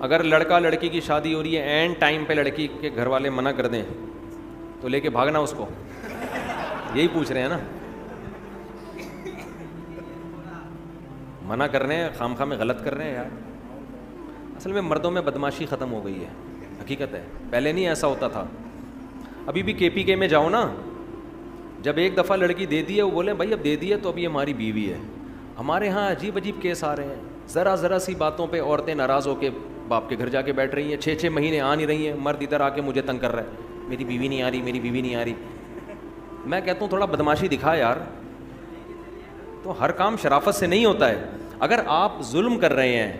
اگر لڑکا لڑکی کی شادی ہو رہی ہے، اینڈ ٹائم پہ لڑکی کے گھر والے منع کر دیں تو لے کے بھاگنا اس کو، یہی پوچھ رہے ہیں نا. منع کر رہے ہیں، خام خواہ میں غلط کر رہے ہیں یار. اصل میں مردوں میں بدماشی ختم ہو گئی ہے، حقیقت ہے. پہلے نہیں ایسا ہوتا تھا. ابھی بھی کے پی کے میں جاؤ نا، جب ایک دفعہ لڑکی دے دی ہے وہ بولیں بھائی اب دے دی ہے تو اب یہ ہماری بیوی ہے. ہمارے ہاں عجیب عجیب کیس آ رہے ہیں. ذرا سی باتوں پہ عورتیں ناراض ہو کے باپ کے گھر جا کے بیٹھ رہی ہیں، 6 مہینے آ نہیں رہی ہیں. مرد ادھر آ کے مجھے تنگ کر رہا ہے، میری بیوی نہیں آ رہی، میری بیوی نہیں آ رہی. میں کہتا ہوں تھوڑا بدماشی دکھا یار. تو ہر کام شرافت سے نہیں ہوتا ہے. اگر آپ ظلم کر رہے ہیں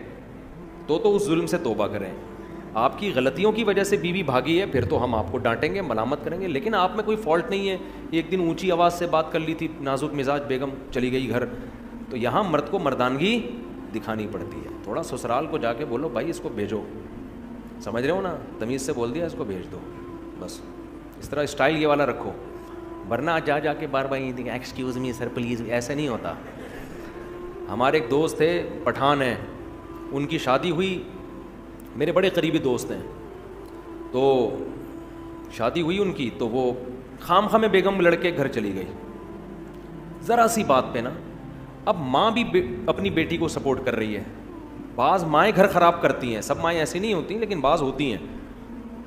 تو اس ظلم سے توبہ کریں. آپ کی غلطیوں کی وجہ سے بیوی بھاگی ہے، پھر تو ہم آپ کو ڈانٹیں گے، ملامت کریں گے، لیکن آپ میں کوئی فالٹ نہیں ہے. ایک دن اونچی آواز سے بات کر لی تھی، نازک مزاج بیگم چلی گئی گھر. تو یہاں مرد کو مردانگی دکھانی پڑتی ہے. تھوڑا سسرال کو جا کے بولو بھائی اس کو بھیجو، سمجھ رہے ہو نا، تمیز سے بول دیا اس کو بھیج دو، بس. اس طرح اسٹائل یہ والا رکھو، ورنہ جا کے بار بار ایکسکیوز می سر پلیز، ایسا نہیں ہوتا. ہمارے ایک دوست تھے پٹھان ہیں، ان کی شادی ہوئی، میرے بڑے قریبی دوست ہیں. تو شادی ہوئی ان کی، تو وہ خام خواہ میں بیگم لڑکے گھر چلی گئی ذرا سی بات پہ نا. اب ماں بھی اپنی بیٹی کو سپورٹ کر رہی ہے. بعض مائیں گھر خراب کرتی ہیں، سب مائیں ایسی نہیں ہوتی لیکن بعض ہوتی ہیں.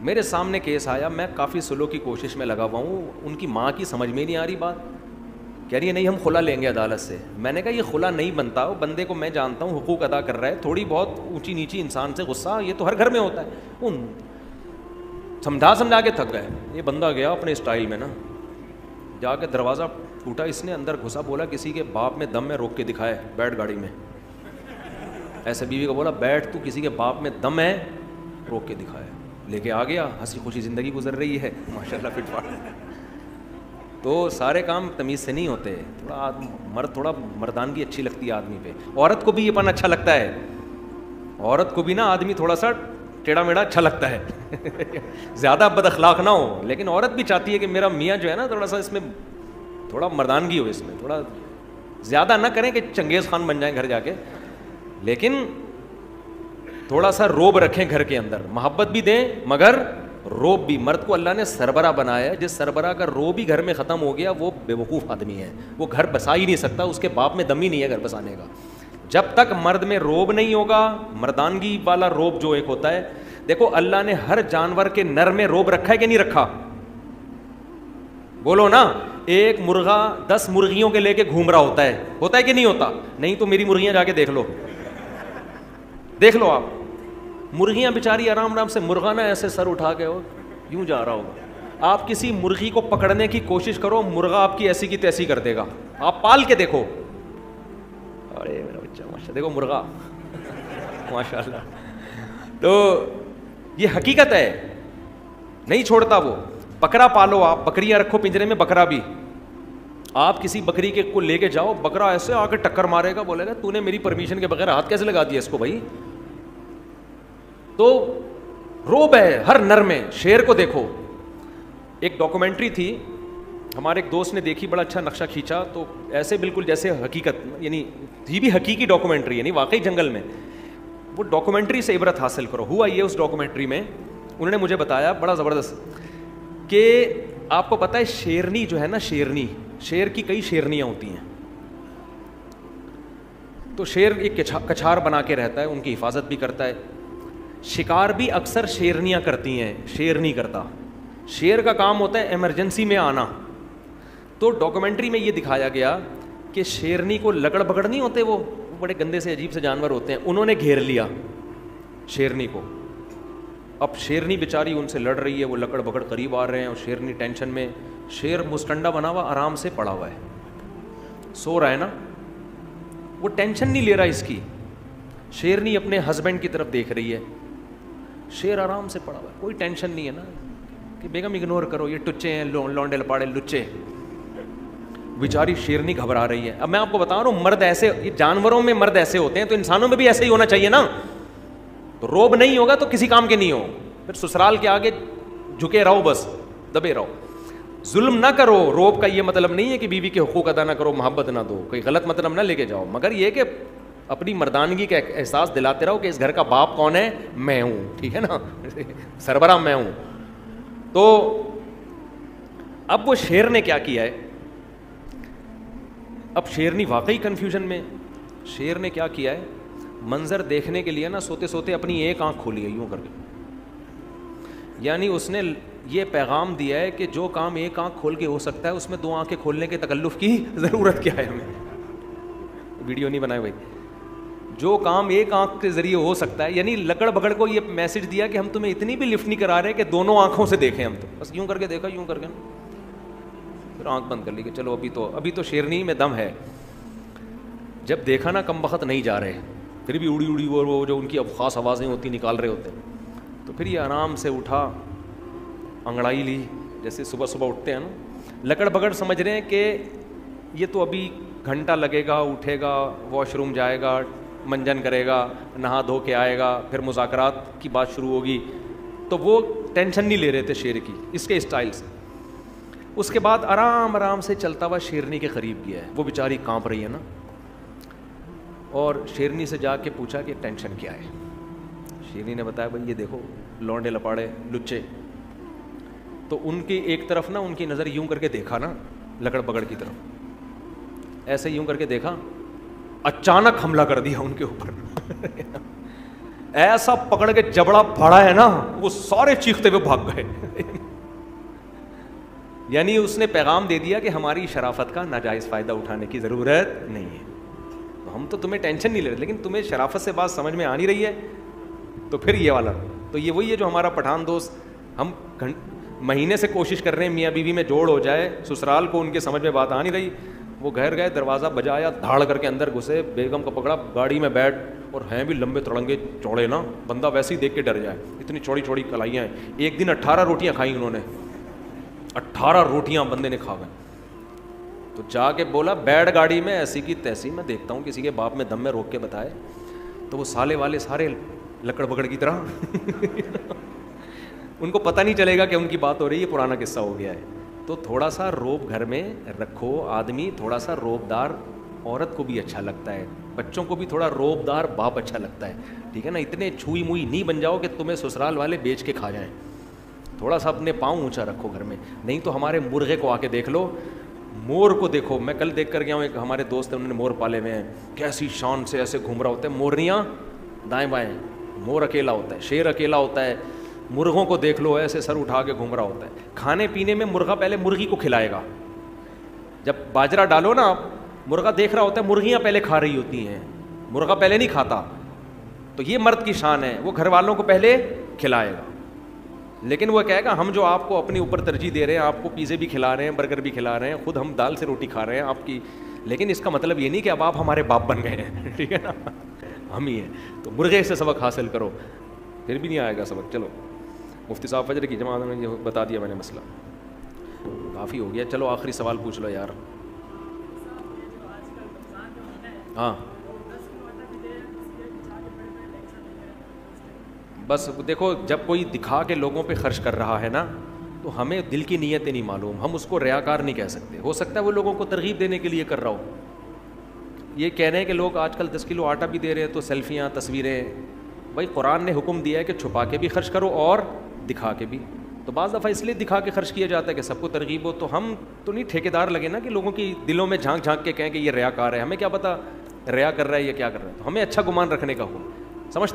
میرے سامنے کیس آیا، میں کافی سلو کی کوشش میں لگا ہوا ہوں. ان کی ماں کی سمجھ میں نہیں آ رہی بات، کہہ رہی ہے نہیں ہم خلا لیں گے عدالت سے. میں نے کہا یہ خلا نہیں بنتا، وہ بندے کو میں جانتا ہوں حقوق ادا کر رہا ہے، تھوڑی بہت اونچی نیچی انسان سے غصہ یہ تو ہر گھر میں ہوتا ہے. ان سمجھا کے تھک گئے. یہ بندہ گیا اپنے اسٹائل میں نا، جا کے دروازہ ٹوٹا، اس نے اندر گھسا، بولا کسی کے باپ میں دم میں روک کے دکھائے، بیٹھ گاڑی میں. ایسے بیوی کو بولا بیٹھ، تو کسی کے باپ میں دم ہے روک کے دکھائے. لے کے آ گیا، ہنسی خوشی زندگی گزر رہی ہے ماشاء اللہ فٹ فاٹ. تو سارے کام تمیز سے نہیں ہوتے. تھوڑا مرد، تھوڑا مردانگی اچھی لگتی ہے آدمی پہ. عورت کو بھی یہ پن اچھا لگتا ہے، عورت کو بھی نا آدمی تھوڑا سا ٹیڑھا میڑھا اچھا لگتا ہے زیادہ بد اخلاق نہ ہو. لیکن عورت بھی چاہتی ہے کہ میرا میاں جو ہے نا تھوڑا سا اس میں تھوڑا مردانگی ہو، اس میں تھوڑا زیادہ نہ کریں کہ چنگیز خان بن جائیں گھر جا کے، لیکن تھوڑا سا روب رکھیں گھر کے اندر. محبت بھی دیں مگر روب بھی. مرد کو اللہ نے سربراہ بنایا ہے، جس سربراہ کا روب ہی گھر میں ختم ہو گیا وہ بے وقوف آدمی ہے، وہ گھر بسا ہی نہیں سکتا، اس کے باپ میں دم ہی نہیں ہے گھر بسانے کا. جب تک مرد میں روب نہیں ہوگا، مردانگی والا روب جو ایک ہوتا ہے، دیکھو اللہ نے ہر جانور کے نر میں روب رکھا ہے کہ نہیں رکھا؟ بولو نا. ایک مرغا 10 مرغیوں کے لے کے گھوم رہا ہوتا ہے کہ نہیں ہوتا؟ نہیں تو میری مرغیاں جا کے دیکھ لو آپ. مرغیاں بیچاری آرام سے، مرغا نا ایسے سر اٹھا کے یوں جا رہا ہوگا. آپ کسی مرغی کو پکڑنے کی کوشش کرو، مرغا آپ کی ایسی کی تیسی کر دے گا. آپ پال کے دیکھو، ارے میرا بچہ ماشاء، دیکھو مرغا ماشاء اللہ. تو یہ حقیقت ہے، نہیں چھوڑتا وہ. بکرا پالو آپ، بکریاں رکھو پنجرے میں. بکرا بھی آپ کسی بکری کے کو لے کے جاؤ، بکرا ایسے آ کے ٹکر مارے گا، بولے گا تو نے میری پرمیشن کے بغیر ہاتھ کیسے لگا دیا اس کو بھائی. تو روب ہے ہر نر میں. شیر کو دیکھو، ایک ڈاکومنٹری تھی ہمارے ایک دوست نے دیکھی، بڑا اچھا نقشہ کھینچا. تو ایسے بالکل جیسے حقیقت، یعنی تھی بھی حقیقی ڈاکومنٹری، یعنی واقعی جنگل میں. وہ ڈاکومنٹری سے عبرت حاصل کرو. ہوا یہ اس ڈاکومنٹری میں انہوں نے مجھے بتایا بڑا زبردست کہ آپ کو پتہ ہے شیرنی جو ہے نا، شیرنی، شیر کی کئی شیرنیاں ہوتی ہیں. تو شیر ایک کچھار بنا کے رہتا ہے، ان کی حفاظت بھی کرتا ہے. شکار بھی اکثر شیرنیاں کرتی ہیں، شیر نہیں کرتا. شیر کا کام ہوتا ہے ایمرجنسی میں آنا. تو ڈاکومنٹری میں یہ دکھایا گیا کہ شیرنی کو لکڑ بکڑ نہیں ہوتے، وہ بڑے گندے سے عجیب سے جانور ہوتے ہیں، انہوں نے گھیر لیا شیرنی کو. اب شیرنی بیچاری ان سے لڑ رہی ہے، وہ لکڑ بکڑ قریب آ رہے ہیں اور شیرنی ٹینشن میں. شیر مستنڈا بنا ہوا آرام سے پڑا ہوا ہے، سو رہا ہے نا، وہ ٹینشن نہیں لے رہا اس کی. شیرنی اپنے ہسبینڈ کی طرف دیکھ رہی ہے، شیر آرام سے پڑا ہوا ہے، کوئی ٹینشن نہیں ہے نا کہ بیگم اگنور کرو، یہ ٹچے ہیں، لونڈے لپاڑے لچے. بیچاری شیرنی گھبرا رہی ہے. اب میں آپ کو بتا رہا ہوں مرد ایسے، یہ جانوروں میں مرد ایسے ہوتے ہیں تو انسانوں میں بھی ایسے ہی ہونا چاہیے نا. تو روب نہیں ہوگا تو کسی کام کے نہیں ہو. پھر سسرال کے آگے جھکے رہو، بس دبے رہو. ظلم نہ کرو. روب کا یہ مطلب نہیں ہے کہ بیوی کے حقوق ادا نہ کرو، محبت نہ دو، کوئی غلط مطلب نہ لے کے جاؤ، مگر یہ کہ اپنی مردانگی کا احساس دلاتے رہو کہ اس گھر کا باپ کون ہے, میں ہوں, ٹھیک ہے نا, سربراہ میں ہوں. تو اب وہ شیر نے کیا کیا ہے, اب شیرنی واقعی کنفیوژن میں. شیر نے کیا کیا ہے, منظر دیکھنے کے لیے نا سوتے سوتے اپنی ایک آنکھ کھولی ہے یوں کر کے, یعنی اس نے یہ پیغام دیا ہے کہ جو کام ایک آنکھ کھول کے ہو سکتا ہے اس میں دو آنکھیں کھولنے کے تکلف کی ضرورت کیا ہے ہمیں. ویڈیو نہیں بنائے بھائی. جو کام ایک آنکھ کے ذریعے ہو سکتا ہے, یعنی لکڑ بگڑ کو یہ میسج دیا کہ ہم تمہیں اتنی بھی لفٹ نہیں کرا رہے کہ دونوں آنکھوں سے دیکھیں, ہم تو بس یوں کر کے دیکھا, یوں کر کے پھر آنکھ بند کر لی کہ چلو ابھی تو شیرنی میں دم ہے. جب دیکھا نا کم وقت نہیں جا رہے, پھر بھی اڑی اڑی وہ جو ان کی اب خاص آوازیں ہوتی نکال رہے ہوتے ہیں, تو پھر یہ آرام سے اٹھا, انگڑائی لی, جیسے صبح صبح اٹھتے ہیں نا, لکڑ بگڑ سمجھ رہے ہیں کہ یہ تو ابھی گھنٹہ لگے گا, اٹھے گا, واش روم جائے گا, منجن کرے گا, نہا دھو کے آئے گا, پھر مذاکرات کی بات شروع ہوگی. تو وہ ٹینشن نہیں لے رہے تھے شیر کی اس کے اسٹائل سے. اس کے بعد آرام آرام سے چلتا ہوا شیرنی کے قریب گیا ہے. وہ بیچاری کانپ رہی ہے نا, اور شیرنی سے جا کے پوچھا کہ ٹینشن کیا ہے. شیرنی نے بتایا بھائی یہ دیکھو لونڈے لپاڑے لچے. تو ان کی ایک طرف نا ان کی نظر یوں کر کے دیکھا نا لکڑ پکڑ کی طرف, ایسے یوں کر کے دیکھا, اچانک حملہ کر دیا ان کے اوپر. ایسا پکڑ کے جبڑا پھاڑا ہے نا, وہ سارے چیختے ہوئے بھاگ گئے. یعنی اس نے پیغام دے دیا کہ ہماری شرافت کا ناجائز فائدہ اٹھانے کی ضرورت نہیں ہے. ہم تو تمہیں ٹینشن نہیں لے رہے, لیکن تمہیں شرافت سے بات سمجھ میں آ نہیں رہی ہے. تو پھر یہ والا, تو یہ وہی ہے جو ہمارا پٹھان دوست, ہم مہینے سے کوشش کر رہے ہیں میاں بیوی میں جوڑ ہو جائے, سسرال کو ان کے سمجھ میں بات آ نہیں رہی. وہ گھر گئے, دروازہ بجایا, دھاڑ کر کے اندر گھسے, بیگم کو پکڑا, گاڑی میں بیٹھ, اور ہیں بھی لمبے تڑنگے چوڑے نا, بندہ ویسے ہی دیکھ کے ڈر جائے, اتنی چوڑی چوڑی کلائیاں ہیں. ایک دن 18 روٹیاں کھائیں انہوں نے, 18 روٹیاں بندے نے کھا گئے. تو جا کے بولا بیٹھ گاڑی میں, ایسی کی تیسی, میں دیکھتا ہوں کسی کے باپ میں دم میں روک کے بتائے. تو وہ سالے والے سارے لکڑ بگڑ کی طرح ان کو پتہ نہیں چلے گا کہ ان کی بات ہو رہی ہے, پرانا قصہ ہو گیا ہے. تو تھوڑا سا روب گھر میں رکھو, آدمی تھوڑا سا روبدار عورت کو بھی اچھا لگتا ہے, بچوں کو بھی تھوڑا روبدار باپ اچھا لگتا ہے, ٹھیک ہے نا. اتنے چھوئی موئی نہیں بن جاؤ کہ تمہیں سسرال والے بیچ کے کھا جائیں. تھوڑا سا اپنے پاؤں اونچا رکھو گھر میں. نہیں تو ہمارے مرغے کو آ کے دیکھ لو, مور کو دیکھو. میں کل دیکھ کر گیا ہوں, ایک ہمارے دوست ہیں انہوں نے مور پالے ہوئے ہیں, کیسی شان سے ایسے گھوم رہا ہوتا ہے. مورنیاں دائیں بائیں, مور اکیلا ہوتا ہے, شیر اکیلا ہوتا ہے. مرغوں کو دیکھ لو ایسے سر اٹھا کے گھوم رہا ہوتا ہے. کھانے پینے میں مرغا پہلے مرغی کو کھلائے گا. جب باجرہ ڈالو نا, مرغا دیکھ رہا ہوتا ہے, مرغیاں پہلے کھا رہی ہوتی ہیں, مرغا پہلے نہیں کھاتا. تو یہ مرد کی شان ہے, وہ گھر والوں کو پہلے کھلائے گا. لیکن وہ کہے گا ہم جو آپ کو اپنے اوپر ترجیح دے رہے ہیں, آپ کو پیزے بھی کھلا رہے ہیں, برگر بھی کھلا رہے ہیں, خود ہم دال سے روٹی کھا رہے ہیں آپ کی, لیکن اس کا مطلب یہ نہیں کہ اب آپ ہمارے باپ بن گئے ہیں, ٹھیک ہے نا, ہم ہی ہیں. تو مرغے سے سبق حاصل کرو, پھر بھی نہیں آئے گا سبق. چلو مفتی صاحب فجر کی جماعت میں یہ بتا دیا میں نے مسئلہ, کافی ہو گیا. چلو آخری سوال پوچھ لو یار. ہاں بس دیکھو, جب کوئی دکھا کے لوگوں پہ خرچ کر رہا ہے نا, تو ہمیں دل کی نیتیں نہیں معلوم, ہم اس کو ریاکار نہیں کہہ سکتے. ہو سکتا ہے وہ لوگوں کو ترغیب دینے کے لیے کر رہا ہو. یہ کہہ رہے ہیں کہ لوگ آج کل 10 کلو آٹا بھی دے رہے ہیں تو سیلفیاں تصویریں. بھائی قرآن نے حکم دیا ہے کہ چھپا کے بھی خرچ کرو اور دکھا کے بھی. تو بعض دفعہ اس لیے دکھا کے خرچ کیا جاتا ہے کہ سب کو ترغیب ہو. تو ہم تو نہیں ٹھیکیدار لگے نا کہ لوگوں کی دلوں میں جھانک جھانک کے کہیں کہ یہ ریاکار ہے. ہمیں کیا پتہ ریا کر رہا ہے یا کیا کر رہا ہے. تو ہمیں اچھا گمان رکھنے کا حکم. سمجھ